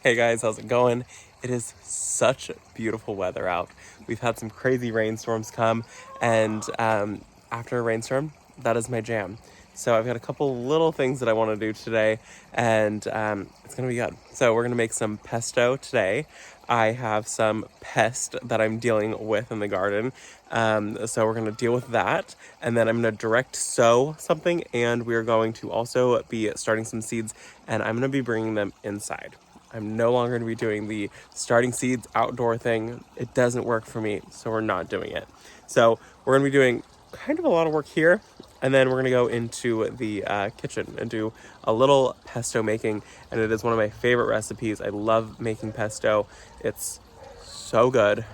Hey guys, how's it going? It is such beautiful weather out. We've had some crazy rainstorms come, and after a rainstorm, that is my jam. So I've got a couple little things that I want to do today, and it's gonna be good. So we're gonna make some pesto today. I have some pest that I'm dealing with in the garden, so we're gonna deal with that, and then I'm gonna direct sow something, and we're going to also be starting some seeds, and I'm gonna be bringing them inside. I'm no longer going to be doing the starting seeds outdoor thing. It doesn't work for me, so we're not doing it. So we're going to be doing kind of a lot of work here, and then we're going to go into the kitchen and do a little pesto making, and it is one of my favorite recipes. I love making pesto. It's so good.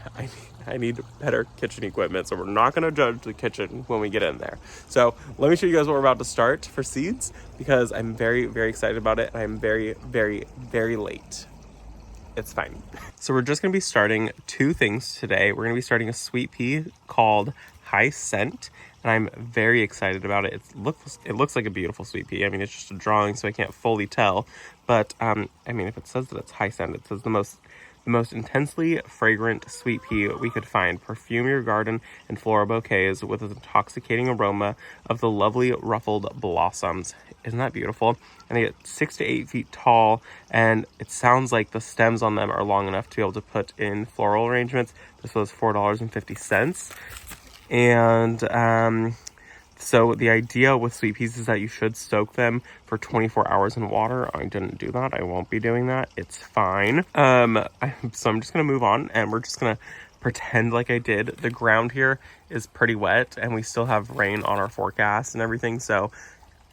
I need better kitchen equipment, so we're not going to judge the kitchen when we get in there. So let me show you guys what we're about to start for seeds, because I'm very, very excited about it, and I'm very, very, very late. It's fine. So we're just going to be starting two things today. We're going to be starting a sweet pea called High Scent, and I'm very excited about it. It looks like a beautiful sweet pea. I mean, it's just a drawing, so I can't fully tell, but I mean, if it says that it's high scent, it says the most intensely fragrant sweet pea we could find. Perfume your garden and floral bouquets with an intoxicating aroma of the lovely ruffled blossoms. Isn't that beautiful? And they get 6 to 8 feet tall, and it sounds like the stems on them are long enough to be able to put in floral arrangements. This was $4.50. And so the idea with sweet peas is that you should soak them for 24 hours in water. I didn't do that. I won't be doing that. It's fine. So I'm just going to move on, and we're just going to pretend like I did. The ground here is pretty wet, and we still have rain on our forecast and everything. So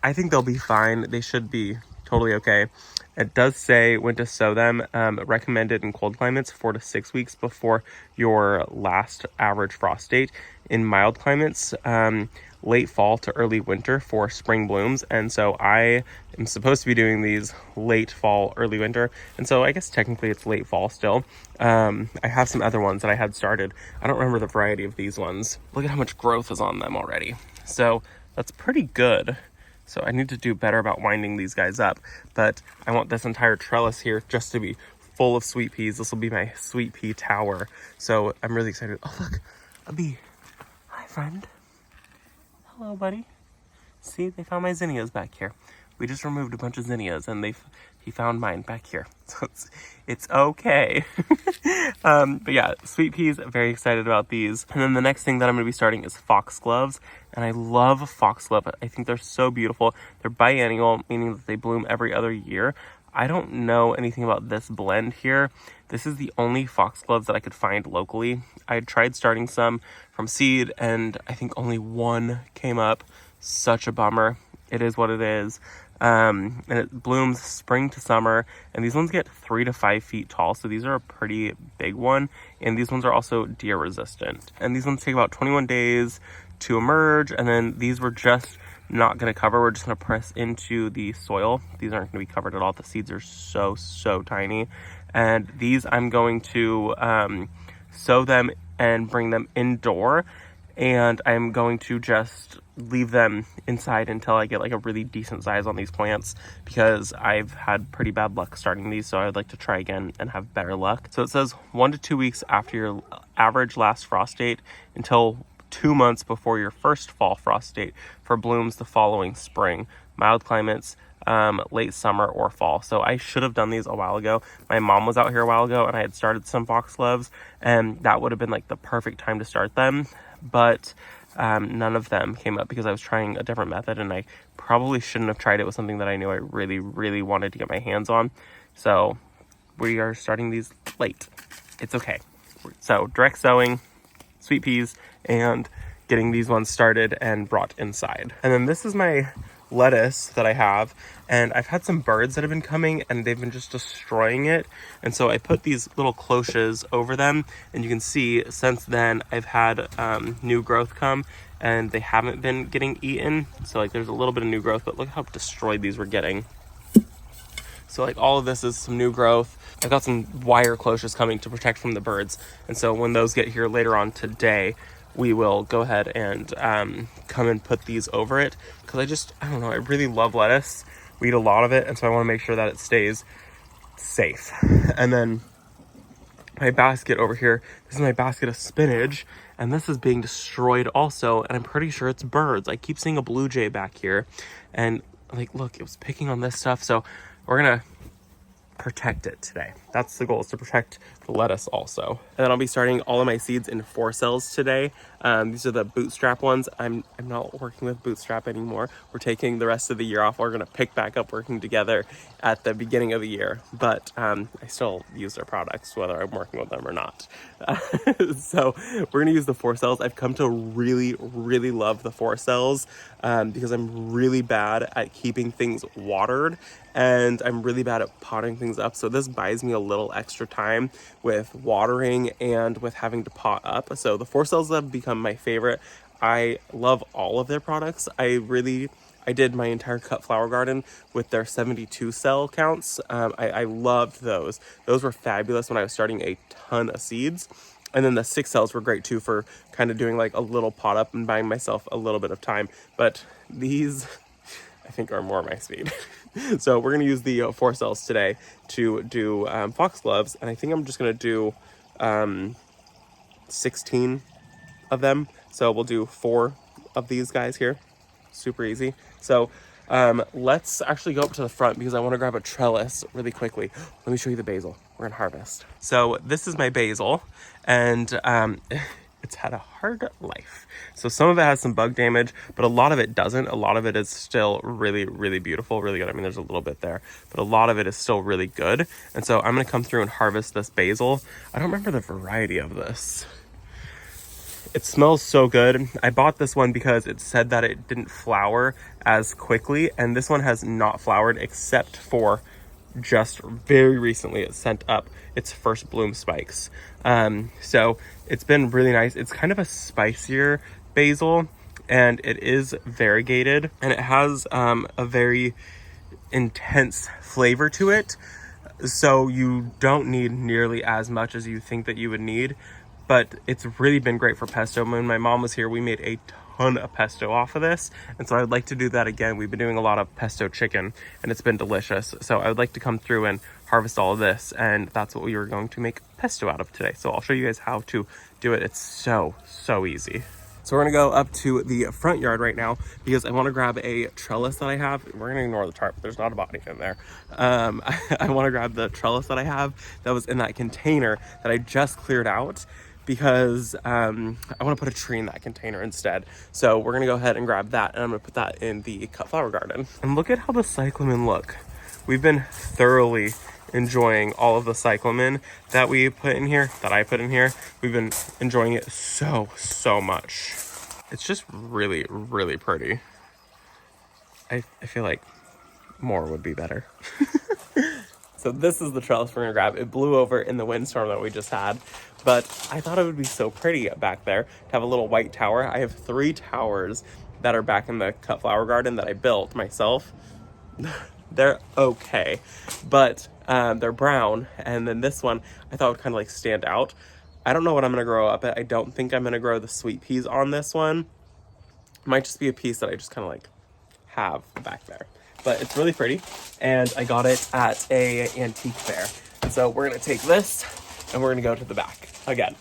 I think they'll be fine. They should be totally okay. It does say when to sow them, recommended in cold climates 4 to 6 weeks before your last average frost date. In mild climates, late fall to early winter for spring blooms. And so I am supposed to be doing these late fall, early winter. And so I guess technically it's late fall still. I have some other ones that I had started. I don't remember the variety of these ones. Look at how much growth is on them already. So that's pretty good. So I need to do better about winding these guys up, but I want this entire trellis here just to be full of sweet peas. This will be my sweet pea tower. So I'm really excited. Oh, look, a bee. Hi, friend. Hello, buddy. See, they found my zinnias back here. We just removed a bunch of zinnias, and he found mine back here. So it's okay. But yeah, sweet peas, very excited about these. And then the next thing that I'm going to be starting is foxgloves. And I love foxglove. I think they're so beautiful. They're biennial, meaning that they bloom every other year. I don't know anything about this blend here. This is the only foxgloves that I could find locally. I had tried starting some from seed, and I think only one came up. Such a bummer. It is what it is. And it blooms spring to summer, and these ones get 3 to 5 feet tall, so these are a pretty big one, and these ones are also deer resistant. And these ones take about 21 days to emerge, and then these were just not going to cover. We're just going to press into the soil. These aren't going to be covered at all. The seeds are so tiny, and these I'm going to sow them and bring them indoor, and I'm going to just leave them inside until I get like a really decent size on these plants, because I've had pretty bad luck starting these, so I'd like to try again and have better luck. So it says 1 to 2 weeks after your average last frost date until 2 months before your first fall frost date for blooms the following spring. Mild climates, late summer or fall. So I should have done these a while ago. My mom was out here a while ago, and I had started some foxgloves, and that would have been like the perfect time to start them. But none of them came up because I was trying a different method, and I probably shouldn't have tried it with something that I knew I really, really wanted to get my hands on. So we are starting these late. It's okay. So direct sowing, sweet peas, and getting these ones started and brought inside. And then this is my lettuce that I have, and I've had some birds that have been coming, and they've been just destroying it. And so I put these little cloches over them, and you can see since then I've had new growth come, and they haven't been getting eaten. So like there's a little bit of new growth, but look how destroyed these were getting. So like all of this is some new growth. I've got some wire cloches coming to protect from the birds, and so when those get here later on today, we will go ahead and come and put these over it, because I don't know, I really love lettuce. We eat a lot of it, and so I want to make sure that it stays safe. And then my basket over here, this is my basket of spinach, and this is being destroyed also, and I'm pretty sure it's birds. I keep seeing a blue jay back here, and like, look, it was picking on this stuff, so we're gonna protect it today. That's the goal, is to protect the lettuce also. And then I'll be starting all of my seeds in 4 cells today. These are the Bootstrap ones. I'm not working with Bootstrap anymore. We're taking the rest of the year off. We're gonna pick back up working together at the beginning of the year, but I still use their products whether I'm working with them or not. So we're gonna use the 4 cells. I've come to really, really love the 4 cells because I'm really bad at keeping things watered, and I'm really bad at potting things up. So this buys me a little extra time with watering and with having to pot up. So the 4 cells have become my favorite. I love all of their products. I did my entire cut flower garden with their 72 cell counts. I loved those. Those were fabulous when I was starting a ton of seeds. And then the 6 cells were great too for kind of doing like a little pot up and buying myself a little bit of time. But these, I think, are more my speed. So we're gonna use the 4 cells today to do foxgloves, and I think I'm just gonna do 16 of them. So we'll do 4 of these guys here. Super easy. So let's actually go up to the front because I want to grab a trellis really quickly. Let me show you the basil we're gonna harvest. So this is my basil, and it's had a hard life. So some of it has some bug damage, but a lot of it doesn't. A lot of it is still really, really beautiful, really good. I mean, there's a little bit there, but a lot of it is still really good. And so I'm gonna come through and harvest this basil. I don't remember the variety of this. It smells so good. I bought this one because it said that it didn't flower as quickly, and this one has not flowered except for just very recently it sent up its first bloom spikes. So it's been really nice. It's kind of a spicier basil, and it is variegated, and it has a very intense flavor to it. So you don't need nearly as much as you think that you would need, but it's really been great for pesto. When my mom was here, we made a ton of pesto off of this, and so I would like to do that again. We've been doing a lot of pesto chicken, and it's been delicious. So I would like to come through and harvest all of this, and that's what we were going to make pesto out of today. So I'll show you guys how to do it. It's so easy. So we're gonna go up to the front yard right now because I want to grab a trellis that I have. We're gonna ignore the tarp. There's not a body in there. I want to grab the trellis that I have that was in that container that I just cleared out, because I want to put a tree in that container instead. So we're gonna go ahead and grab that, and I'm gonna put that in the cut flower garden. And look at how the cyclamen look. We've been thoroughly enjoying all of the cyclamen that we put in here, that I put in here. We've been enjoying it so much. It's just really, really pretty. I feel like more would be better. So this is the trellis we're gonna grab. It blew over in the windstorm that we just had, but I thought it would be so pretty back there to have a little white tower. I have 3 towers that are back in the cut flower garden that I built myself. They're okay, but they're brown, and then this one I thought would kind of like stand out. I don't know what I'm gonna grow up. I don't think I'm gonna grow the sweet peas on this one. It might just be a piece that I just kind of like have back there. But it's really pretty, and I got it at a antique fair. And so we're gonna take this and we're gonna go to the back again.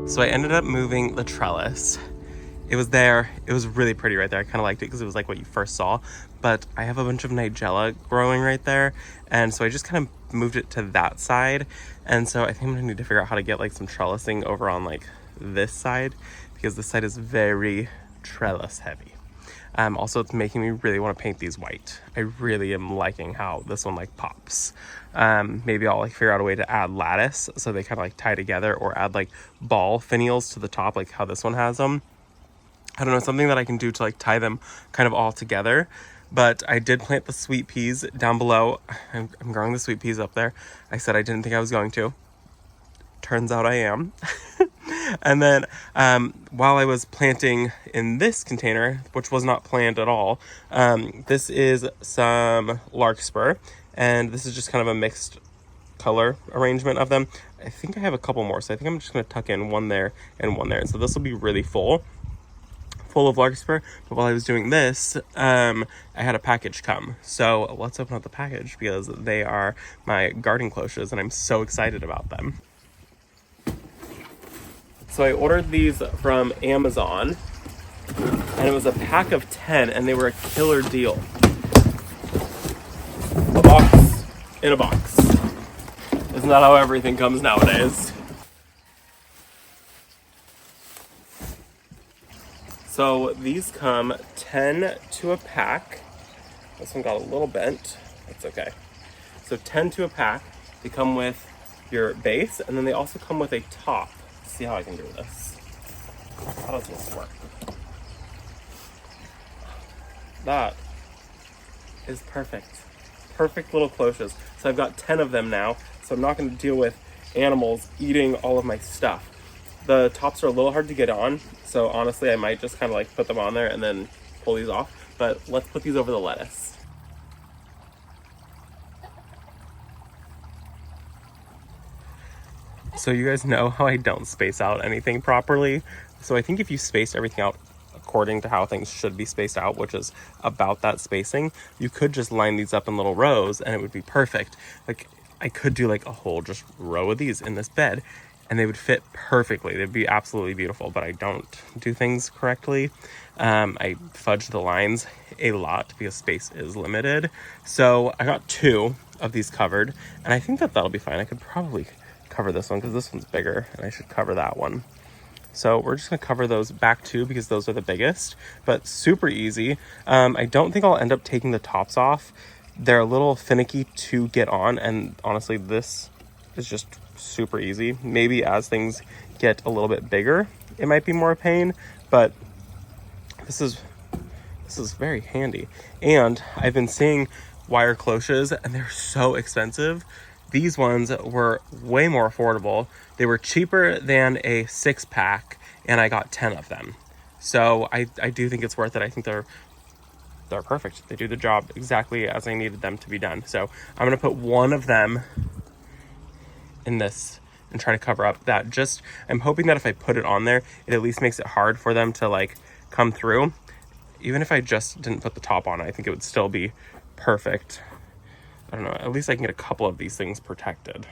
So I ended up moving the trellis. It was there. It was really pretty right there. I kind of liked it because it was like what you first saw. But I have a bunch of nigella growing right there. And so I just kind of moved it to that side. And so I think I'm going to need to figure out how to get like some trellising over on like this side, because this side is very trellis heavy. Also, it's making me really want to paint these white. I really am liking how this one like pops. Maybe I'll like figure out a way to add lattice so they kind of like tie together, or add like ball finials to the top like how this one has them. I don't know, something that I can do to like tie them kind of all together. But I did plant the sweet peas down below. I'm growing the sweet peas up there. I said I didn't think I was going to. Turns out I am. And then while I was planting in this container, which was not planned at all, this is some larkspur, and this is just kind of a mixed color arrangement of them. I think I have a couple more, so I think I'm just going to tuck in one there and one there. So this will be really full of larkspur. But while I was doing this, I had a package come. So let's open up the package, because they are my garden cloches, and I'm so excited about them. So I ordered these from Amazon, and it was a pack of 10, and they were a killer deal. A box in a box. Isn't that how everything comes nowadays? So these come 10 to a pack. This one got a little bent. That's okay. So 10 to a pack. They come with your base, and then they also come with a top. Let's see how I can do this. How does this work? That is perfect. Perfect little cloches. So I've got 10 of them now, so I'm not going to deal with animals eating all of my stuff. The tops are a little hard to get on, so honestly I might just kind of like put them on there and then pull these off. But let's put these over the lettuce. So you guys know how I don't space out anything properly. So I think if you space everything out according to how things should be spaced out, which is about that spacing, you could just line these up in little rows and it would be perfect. Like I could do like a whole just row of these in this bed, and they would fit perfectly. They'd be absolutely beautiful, but I don't do things correctly. I fudge the lines a lot because space is limited. So I got 2 of these covered, and I think that that'll be fine. I could probably cover this one because this one's bigger, and I should cover that one. So we're just gonna cover those back 2 because those are the biggest, but super easy. I don't think I'll end up taking the tops off. They're a little finicky to get on, and honestly, this is just super easy. Maybe as things get a little bit bigger, it might be more pain, but this is very handy. And I've been seeing wire cloches, and they're so expensive. These ones were way more affordable. They were cheaper than a 6-pack, and I got 10 of them. So I do think it's worth it. I think they're perfect. They do the job exactly as I needed them to be done. So I'm gonna put one of them in this and try to cover up that. I'm hoping that if I put it on there, it at least makes it hard for them to like come through. Even if I just didn't put the top on, I think it would still be perfect. I don't know, at least I can get a couple of these things protected.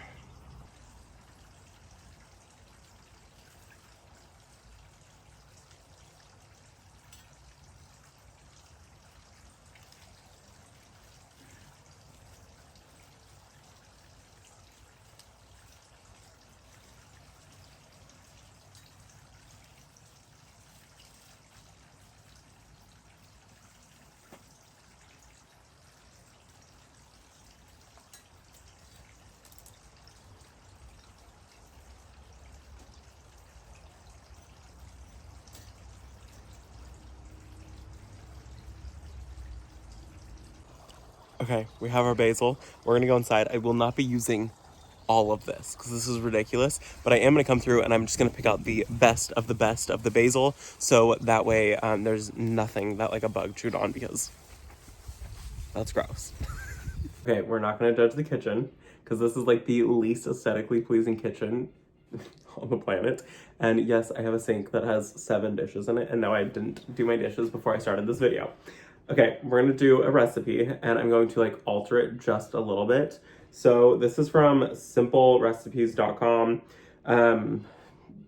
Okay, we have our basil. We're gonna go inside. I will not be using all of this because this is ridiculous, but I am gonna come through and I'm just gonna pick out the best of the basil, so that way there's nothing that like a bug chewed on, because that's gross. Okay, we're not gonna judge the kitchen because this is like the least aesthetically pleasing kitchen on the planet. And yes, I have a sink that has 7 dishes in it, and no, I didn't do my dishes before I started this video. Okay, we're gonna do a recipe, and I'm going to like alter it just a little bit. So this is from simplerecipes.com.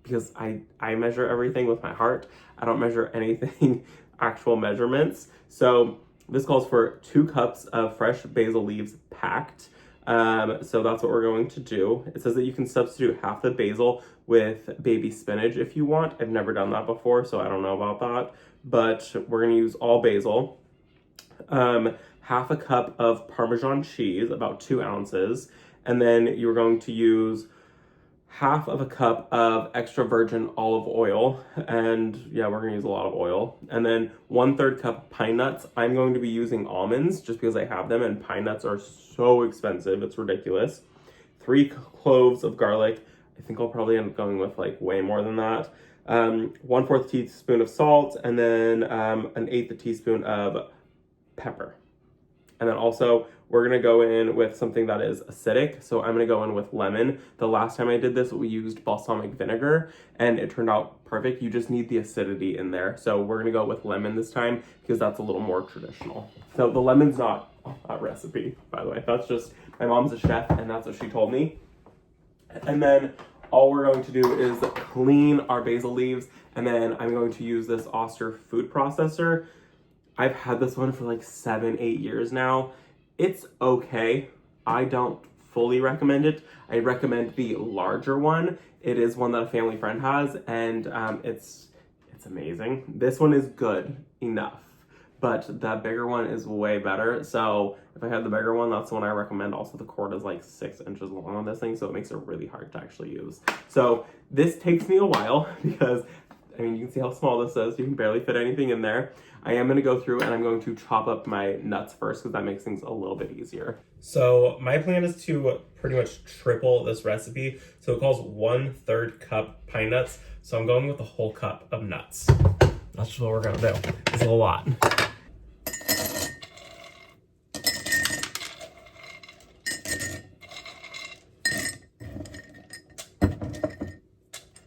because I measure everything with my heart. I don't measure anything actual measurements. So this calls for 2 cups of fresh basil leaves packed. So that's what we're going to do. It says that you can substitute half the basil with baby spinach if you want. I've never done that before, so I don't know about that. But we're going to use all basil. Half a cup of Parmesan cheese, about 2 ounces. And then you're going to use half of a cup of extra virgin olive oil. And yeah, we're going to use a lot of oil. And then 1/3 cup of pine nuts. I'm going to be using almonds just because I have them, and pine nuts are so expensive. It's ridiculous. 3 cloves of garlic. I think I'll probably end up going with like way more than that. 1/4 teaspoon of salt, and then 1/8 teaspoon of pepper. And then also we're gonna go in with something that is acidic. So I'm gonna go in with lemon. The last time I did this, we used balsamic vinegar and it turned out perfect. You just need the acidity in there. So we're gonna go with lemon this time because that's a little more traditional. So the lemon's not a recipe, by the way. That's just, my mom's a chef and that's what she told me. And then all we're going to do is clean our basil leaves, and then I'm going to use this Oster food processor. I've had this one for like 7-8 years now. It's okay. I don't fully recommend it. I recommend the larger one. It is one that a family friend has, and it's amazing. This one is good enough, but that bigger one is way better. So if I had the bigger one, that's the one I recommend. Also, the cord is like 6 inches long on this thing, so it makes it really hard to actually use. So this takes me a while because, I mean, you can see how small this is. You can barely fit anything in there. I am going to go through and I'm going to chop up my nuts first because that makes things a little bit easier. So my plan is to pretty much triple this recipe. So it calls 1/3 cup pine nuts. So I'm going with a whole cup of nuts. That's just what we're going to do. It's a lot.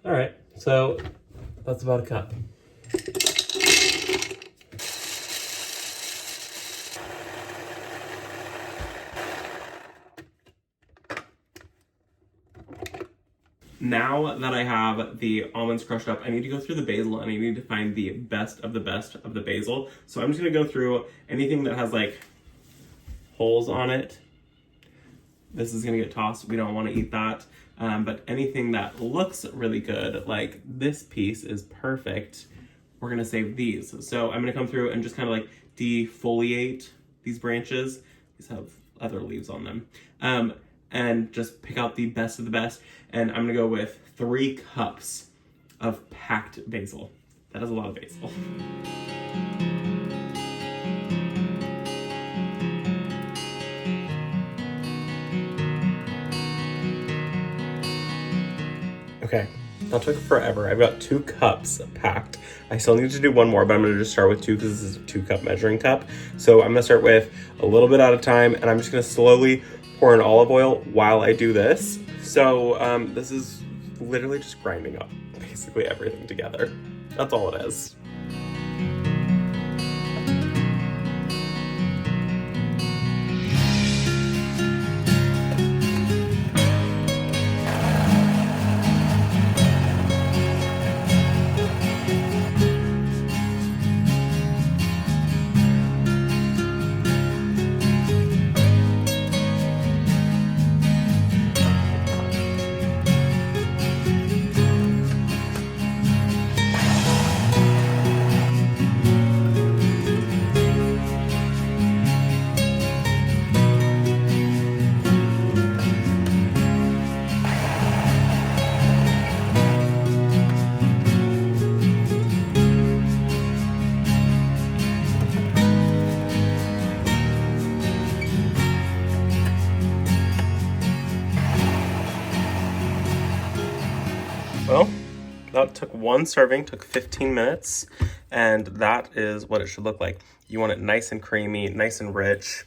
All right, so that's about a cup. Now that I have the almonds crushed up, I need to go through the basil and I need to find the best of the basil. So I'm just gonna go through anything that has like holes on it. This is gonna get tossed. We don't wanna eat that. But anything that looks really good, like this piece is perfect, we're gonna save these. So I'm gonna come through and just kind of like defoliate these branches. These have other leaves on them. And just pick out the best of the best. And I'm gonna go with 3 cups of packed basil. That is a lot of basil. Okay, that took forever. I've got 2 cups packed. I still need to do one more, but I'm gonna just start with 2 because this is a 2-cup measuring cup. So I'm gonna start with a little bit at a time, and I'm just gonna slowly pour in olive oil while I do this. So this is literally just grinding up basically everything together. That's all it is. Well, that took 1 serving, took 15 minutes, and that is what it should look like. You want it nice and creamy, nice and rich.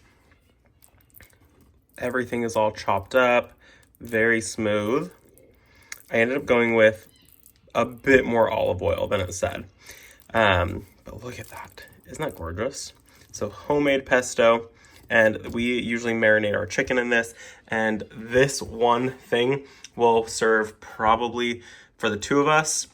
Everything is all chopped up, very smooth. I ended up going with a bit more olive oil than it said. But look at that. Isn't that gorgeous? So homemade pesto, and we usually marinate our chicken in this, and this one thing will serve probably for the 2 of us.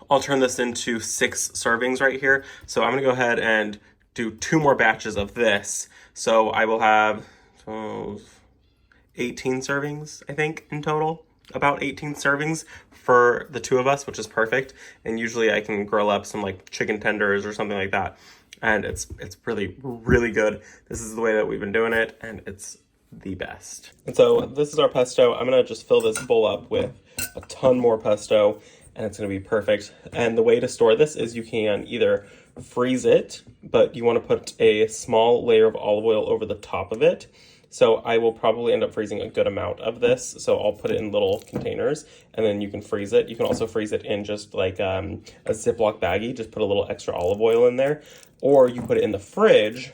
I'll turn this into 6 servings right here. So I'm gonna go ahead and do 2 more batches of this. So I will have 18 servings, I think, in total. About 18 servings for the 2 of us, which is perfect. And usually I can grill up some like chicken tenders or something like that. And it's really, really good. This is the way that we've been doing it, and it's the best. And so this is our pesto. I'm gonna just fill this bowl up with a ton more pesto, and it's gonna be perfect. And the way to store this is you can either freeze it, but you wanna put a small layer of olive oil over the top of it. So I will probably end up freezing a good amount of this. So I'll put it in little containers, and then you can freeze it. You can also freeze it in just like a Ziploc baggie, just put a little extra olive oil in there. Or you put it in the fridge,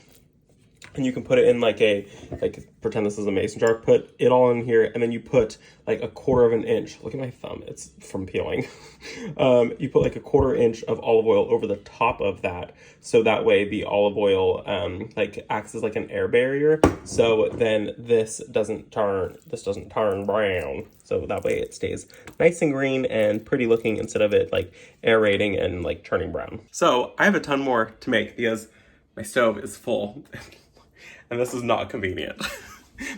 and you can put it in like pretend this is a mason jar, put it all in here, and then you put like 1/4 of an inch. Look at my thumb, it's from peeling. You put like 1/4 inch of olive oil over the top of that, so that way the olive oil like acts as like an air barrier, so then this doesn't turn brown, so that way it stays nice and green and pretty looking instead of it like aerating and like turning brown. So I have a ton more to make because my stove is full. And this is not convenient.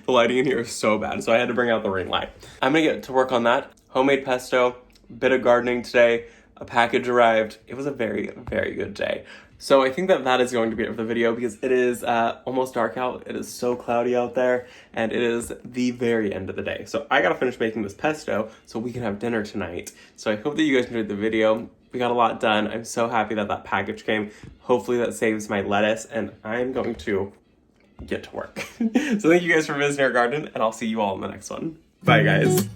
The lighting in here is so bad, so I had to bring out the ring light. I'm gonna get to work on that. Homemade pesto, bit of gardening today, a package arrived. It was a very, very good day. So I think that is going to be it for the video because it is almost dark out. It is so cloudy out there, and it is the very end of the day. So I gotta finish making this pesto so we can have dinner tonight. So I hope that you guys enjoyed the video. We got a lot done. I'm so happy that package came. Hopefully that saves my lettuce, and I'm going to get to work. So thank you guys for visiting our garden, and I'll see you all in the next one. Bye, guys.